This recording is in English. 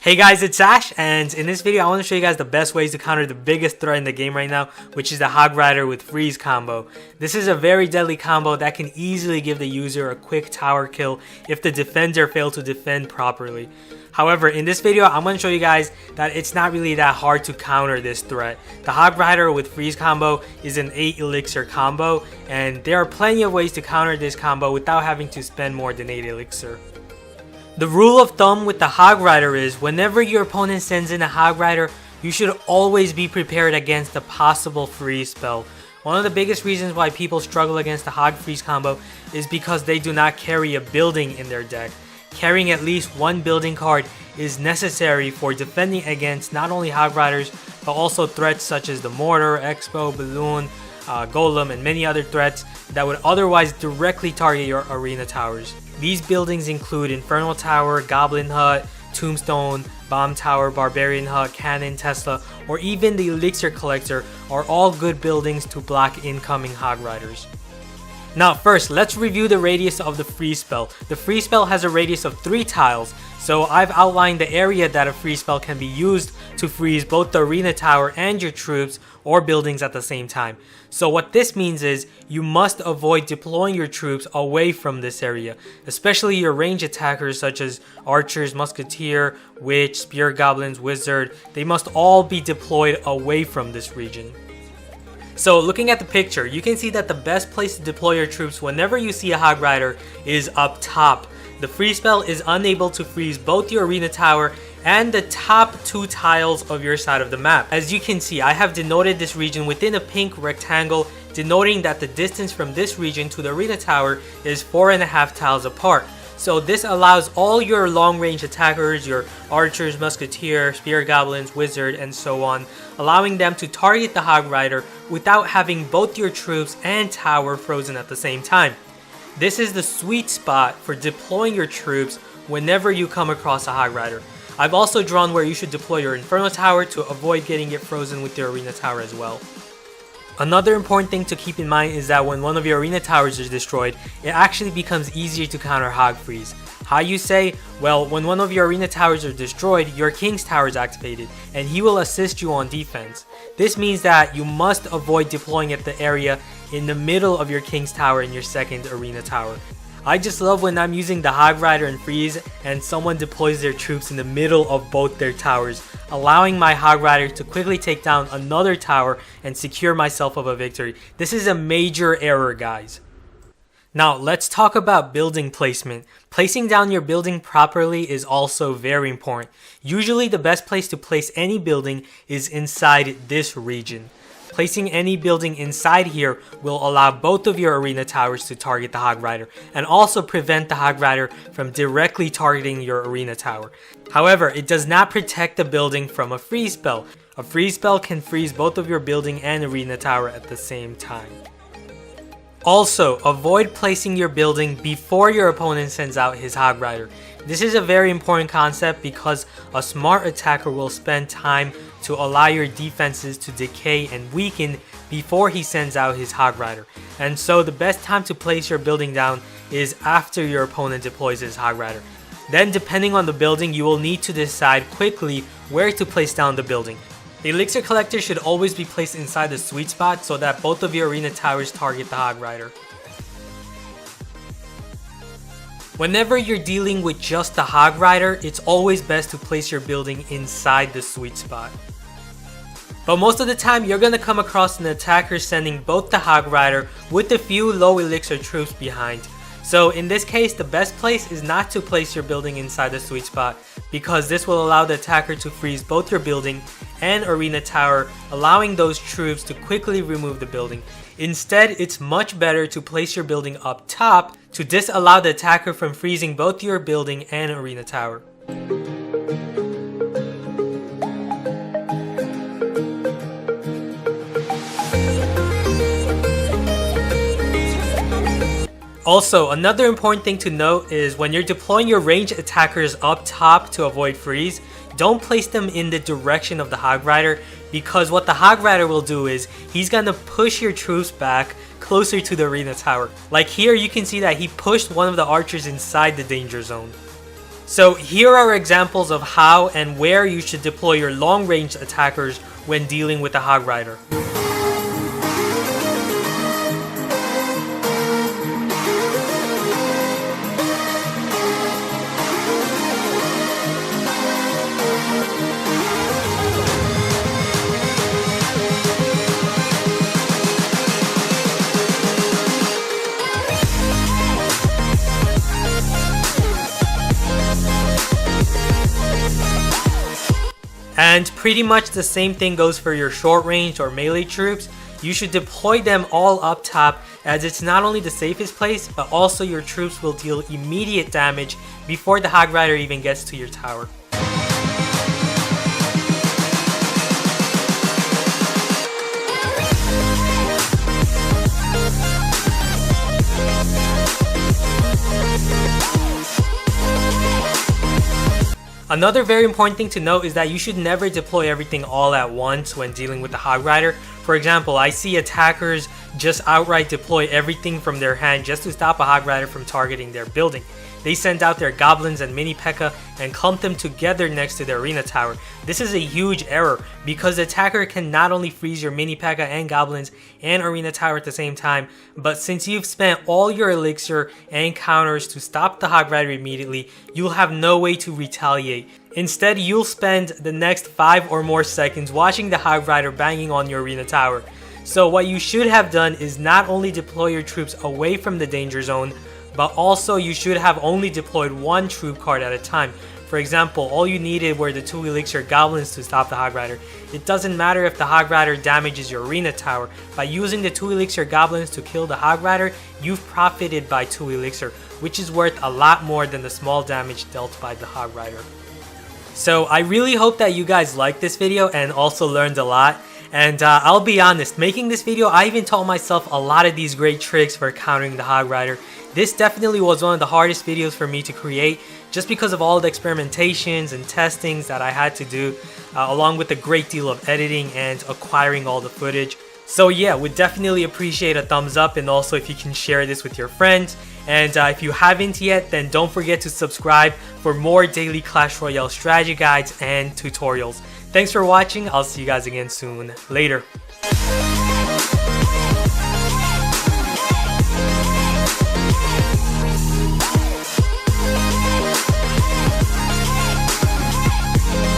Hey guys, it's Ash, and in this video I want to show you guys the best ways to counter the biggest threat in the game right now, which is the Hog Rider with Freeze combo. This is a very deadly combo that can easily give the user a quick tower kill if the defender failed to defend properly. However, in this video I'm going to show you guys that it's not really that hard to counter this threat. The Hog Rider with Freeze combo is an 8 elixir combo, and there are plenty of ways to counter this combo without having to spend more than 8 elixir. The rule of thumb with the Hog Rider is whenever your opponent sends in a Hog Rider, you should always be prepared against a possible freeze spell. One of the biggest reasons why people struggle against the Hog Freeze combo is because they do not carry a building in their deck. Carrying at least one building card is necessary for defending against not only Hog Riders, but also threats such as the Mortar, Expo, Balloon, Golem, and many other threats that would otherwise directly target your arena towers. These buildings include Infernal Tower, Goblin Hut, Tombstone, Bomb Tower, Barbarian Hut, Cannon, Tesla, or even the Elixir Collector are all good buildings to block incoming Hog Riders. Now first, let's review the radius of the freeze spell. The freeze spell has a radius of 3 tiles, so I've outlined the area that a freeze spell can be used to freeze both the arena tower and your troops or buildings at the same time. So what this means is you must avoid deploying your troops away from this area, especially your range attackers such as archers, musketeer, witch, spear goblins, wizard. They must all be deployed away from this region. So looking at the picture, you can see that the best place to deploy your troops whenever you see a Hog Rider is up top. The freeze spell is unable to freeze both your arena tower and the top 2 tiles of your side of the map. As you can see, I have denoted this region within a pink rectangle, denoting that the distance from this region to the arena tower is 4.5 tiles apart. So this allows all your long range attackers, your archers, musketeer, spear goblins, wizard, and so on, allowing them to target the Hog Rider without having both your troops and tower frozen at the same time. This is the sweet spot for deploying your troops whenever you come across a Hog Rider. I've also drawn where you should deploy your Inferno Tower to avoid getting it frozen with your Arena Tower as well. Another important thing to keep in mind is that when one of your arena towers is destroyed, it actually becomes easier to counter Hog Freeze. How you say? Well, when one of your arena towers are destroyed, your King's Tower is activated, and he will assist you on defense. This means that you must avoid deploying at the area in the middle of your King's Tower and your second arena tower. I just love when I'm using the Hog Rider and Freeze and someone deploys their troops in the middle of both their towers, allowing my Hog Rider to quickly take down another tower and secure myself of a victory. This is a major error, guys. Now let's talk about building placement. Placing down your building properly is also very important. Usually the best place to place any building is inside this region. Placing any building inside here will allow both of your arena towers to target the Hog Rider and also prevent the Hog Rider from directly targeting your arena tower. However, it does not protect the building from a freeze spell. A freeze spell can freeze both of your building and arena tower at the same time. Also, avoid placing your building before your opponent sends out his Hog Rider. This is a very important concept because a smart attacker will spend time to allow your defenses to decay and weaken before he sends out his Hog Rider. And so the best time to place your building down is after your opponent deploys his Hog Rider. Then depending on the building, you will need to decide quickly where to place down the building. The Elixir Collector should always be placed inside the sweet spot so that both of your arena towers target the Hog Rider. Whenever you're dealing with just the Hog Rider, it's always best to place your building inside the sweet spot. But most of the time, you're going to come across an attacker sending both the Hog Rider with a few low elixir troops behind. So in this case, the best place is not to place your building inside the sweet spot, because this will allow the attacker to freeze both your building and arena tower, allowing those troops to quickly remove the building. Instead, it's much better to place your building up top to disallow the attacker from freezing both your building and arena tower. Also, another important thing to note is when you're deploying your ranged attackers up top to avoid freeze, don't place them in the direction of the Hog Rider. because what the Hog Rider will do is he's gonna push your troops back closer to the arena tower. Like here you can see that he pushed one of the archers inside the danger zone. So here are examples of how and where you should deploy your long-range attackers when dealing with the Hog Rider. And pretty much the same thing goes for your short range or melee troops. You should deploy them all up top, as it's not only the safest place, but also your troops will deal immediate damage before the Hog Rider even gets to your tower. Another very important thing to note is that you should never deploy everything all at once when dealing with the Hog Rider. For example, I see attackers just outright deploy everything from their hand just to stop a Hog Rider from targeting their building. They send out their goblins and mini P.E.K.K.A and clump them together next to the arena tower. This is a huge error because the attacker can not only freeze your mini P.E.K.K.A and goblins and arena tower at the same time, but since you've spent all your elixir and counters to stop the Hog Rider immediately, you'll have no way to retaliate. Instead, you'll spend the next 5 or more seconds watching the Hog Rider banging on your arena tower. So what you should have done is not only deploy your troops away from the danger zone, but also you should have only deployed one troop card at a time. For example, all you needed were the 2 elixir goblins to stop the Hog Rider. It doesn't matter if the Hog Rider damages your arena tower. By using the 2 elixir goblins to kill the Hog Rider, you've profited by 2 elixir, which is worth a lot more than the small damage dealt by the Hog Rider. So I really hope that you guys liked this video and also learned a lot. And I'll be honest, making this video, I even taught myself a lot of these great tricks for countering the Hog Rider. This definitely was one of the hardest videos for me to create just because of all the experimentations and testings that I had to do, along with a great deal of editing and acquiring all the footage. So yeah, would definitely appreciate a thumbs up, and also if you can share this with your friends. And if you haven't yet, then don't forget to subscribe for more daily Clash Royale strategy guides and tutorials. Thanks for watching. I'll see you guys again soon. Later.